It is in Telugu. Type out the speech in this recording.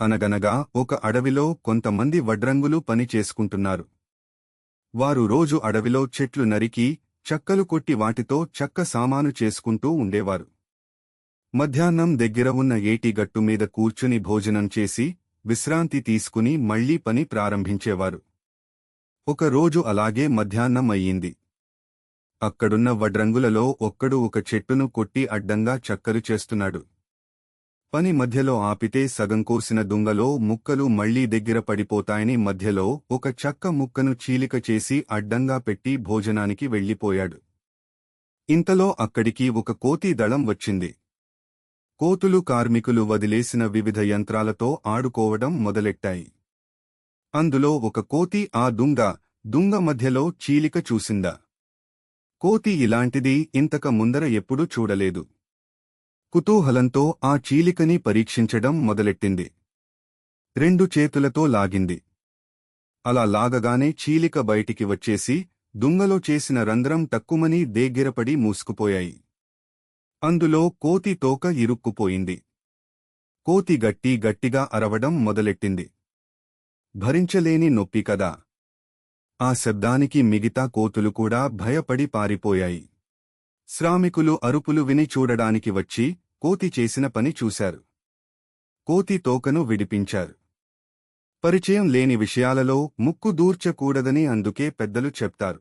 అనగనగా ఒక అడవిలో కొంతమంది వడ్రంగులు పని చేసుకుంటున్నారు. వారు రోజు అడవిలో చెట్లు నరికి, చెక్కలు కొట్టి వాటితో చెక్క సామాను చేసుకుంటూ ఉండేవారు. మధ్యాహ్నం దగ్గర ఉన్న ఏటి గట్టుమీద కూర్చుని భోజనం చేసి, విశ్రాంతి తీసుకుని మళ్లీ పని ప్రారంభించేవారు. ఒక రోజు అలాగే మధ్యాహ్నం అయ్యింది. అక్కడున్న వడ్రంగులలో ఒక్కడు ఒక చెట్టును కొట్టి అడ్డంగా చక్కరు చేస్తున్నాడు. పని మధ్యలో ఆపితే సగం కోసిన దుంగలో ముక్కలు మళ్లీ దగ్గర పడిపోతాయని మధ్యలో ఒక చెక్క ముక్కను చీలిక చేసి అడ్డంగా పెట్టి భోజనానికి వెళ్లిపోయాడు. ఇంతలో అక్కడికి ఒక కోతి దళం వచ్చింది. కోతులు కార్మికులు వదిలేసిన వివిధ యంత్రాలతో ఆడుకోవడం మొదలెట్టాయి. అందులో ఒక కోతి ఆ దుంగ మధ్యలో చీలిక చూసిందా. కోతి ఇలాంటిది ఇంతక ముందర ఎప్పుడూ చూడలేదు. కుతూహలంతో ఆ చీలికని పరీక్షించడం మొదలెట్టింది. 2 చేతులతో లాగింది. అలా లాగగానే చీలిక బయటికి వచ్చేసి దుంగలో చేసిన రంధ్రం టక్కుమని దగ్గరపడి మూసుకుపోయాయి. అందులో కోతి తోక ఇరుక్కుపోయింది. కోతి గట్టిగా అరవడం మొదలెట్టింది. భరించలేని నొప్పి కదా. ఆ శబ్దానికి మిగతా కోతులు కూడా భయపడి పారిపోయాయి. శ్రామికులు అరుపులు విని చూడడానికి వచ్చి కోతి చేసిన పని చూశారు. కోతి తోకను విడిపించారు. పరిచయం లేని విషయాలలో ముక్కు దూర్చకూడదని అందుకే పెద్దలు చెప్తారు.